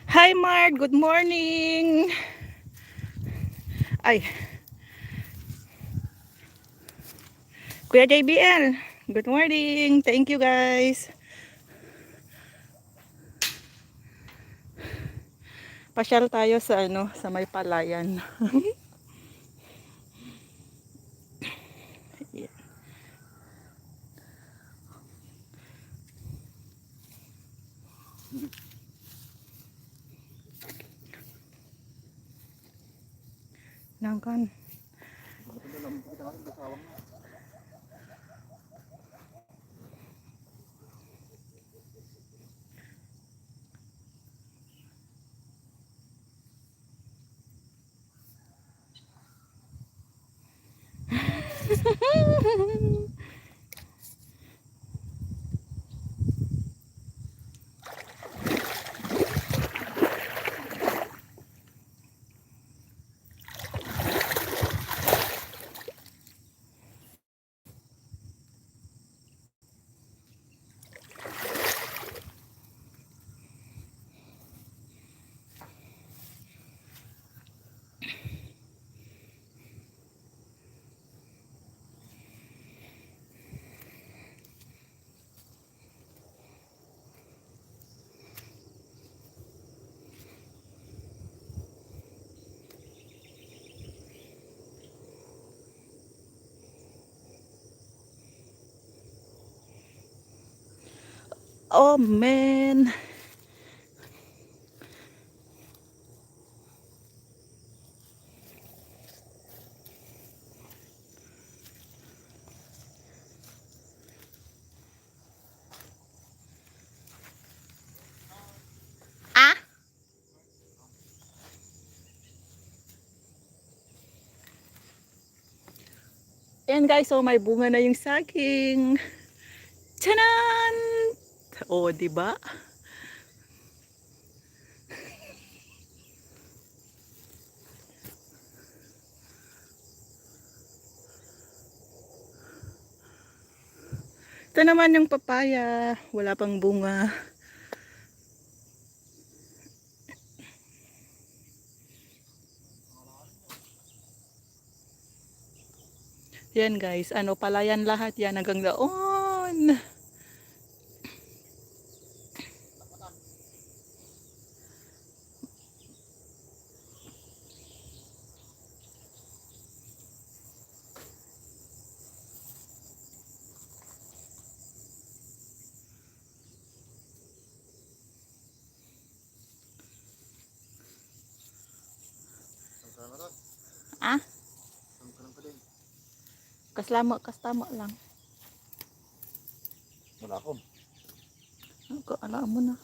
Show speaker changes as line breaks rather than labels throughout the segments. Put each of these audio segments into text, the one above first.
Hi Mark, good morning. Ay, Kuya JBL, good morning. Thank you guys. Pasyal tayo sa sa may palayan. Nangkan. Oh man. Ah, ayan guys, so may bunga na yung saging. Tanan! Oh, di ba? Ito naman yung papaya, wala pang bunga. Yan guys, palayan lahat yan hanggang doon. Ah, kastama lang.
Wala ko.
Alam mo na.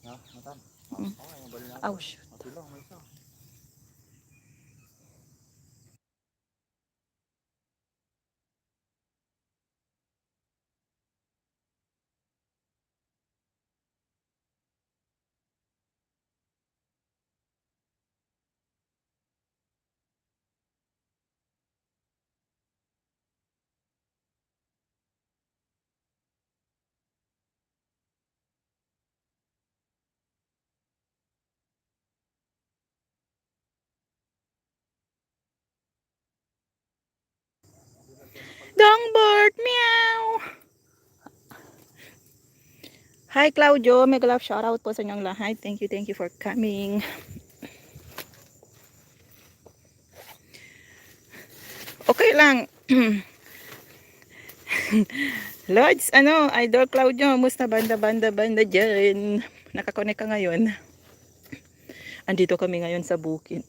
Ha? Matan?
Mm. Oh, shoot.
Matulong, may isa.
Dongbird, meow! Hi Claudio, mega love shoutout po sa inyong lahat. Thank you for coming. Okay lang. Lods, Idol Claudio, musta banda dyan? Nakakonek ka ngayon? Andito kami ngayon sa bukid.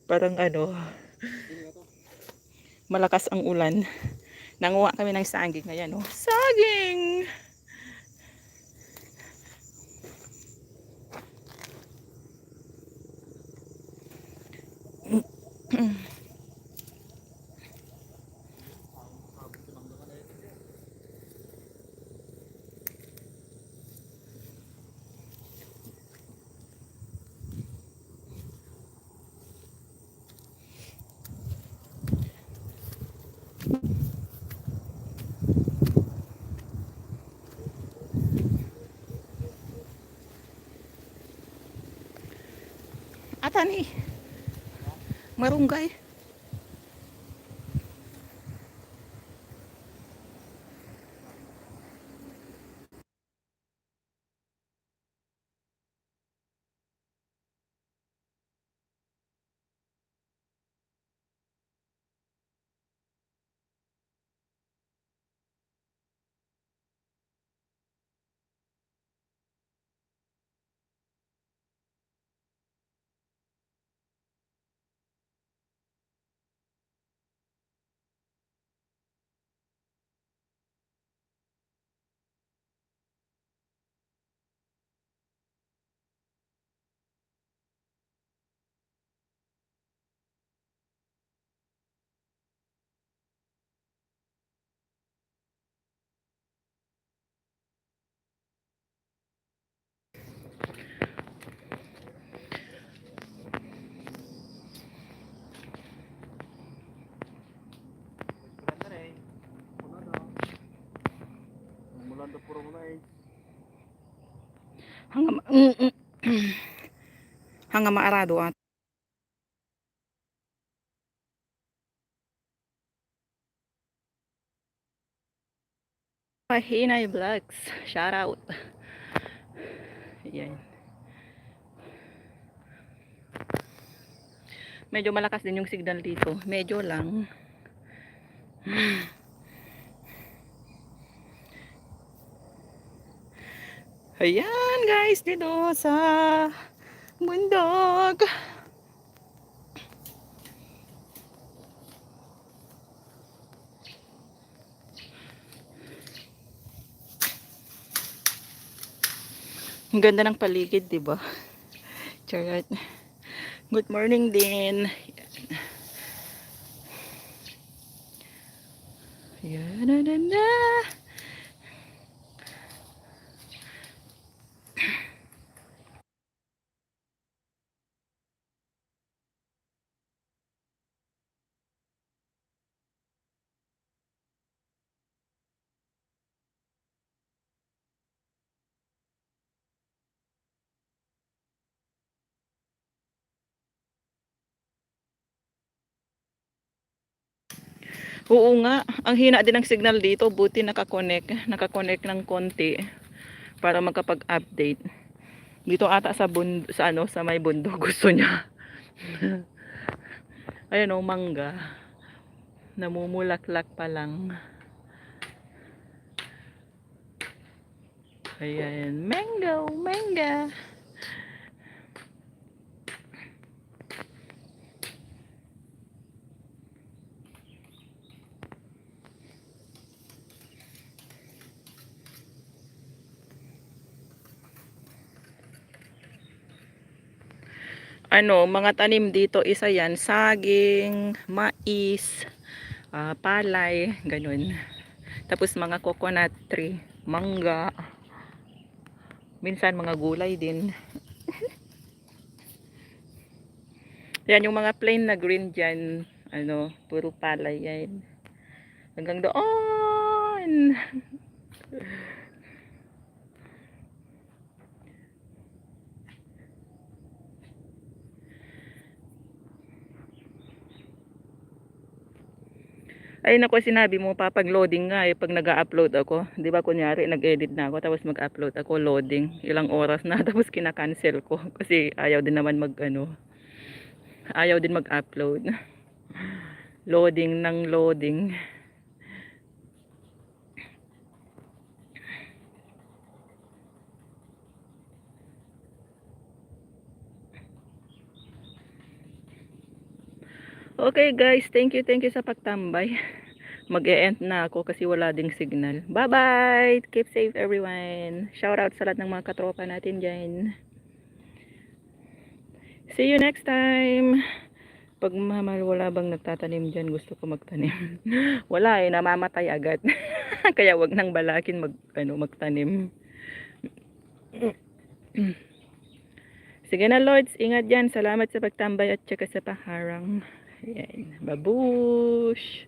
Parang malakas ang ulan. Nanguha kami ng saging ngayon, oh. Saging! tani. Marunggay. Hanga maarado at. Hinay Vlogs. Shout out. Ayan. Medyo malakas din yung signal dito. Medyo lang. Ayan guys, dito sa bundok. Ang ganda ng paligid, di ba? Charot. Good morning din. Ayan na. Oo nga, ang hina din ng signal dito, buti nakakonect ng konti para magkapag-update. Dito ata sa sa ano, sa may bundok gusto niya. Ayun oh, mangga. Namumulaklak pa lang. Ayan, mango, manga. Ano, mga tanim dito, isa yan, saging, mais, palay, ganun. Tapos mga coconut tree, mangga, minsan mga gulay din. Yan yung mga plain na green dyan, ano, puro palay yan. Hanggang doon. Ay nako, sinabi mo papag-loading nga pag nag-upload ako. 'Di ba kunyari nag-edit na ako tapos mag-upload ako, loading. Ilang oras na tapos kina-cancel ko kasi ayaw din naman ayaw din mag-upload. Loading ng loading. Okay guys, thank you sa pagtambay. Mag-e-end na ako kasi wala ding signal. Bye-bye! Keep safe everyone. Shout out sa lahat ng mga katropa natin dyan. See you next time! Pag wala bang nagtatanim dyan, gusto ko magtanim. Wala namamatay agad. Kaya wag nang balakin magtanim. Sige na Lords, ingat dyan. Salamat sa pagtambay at saka sa paharang. Ayan. Babush!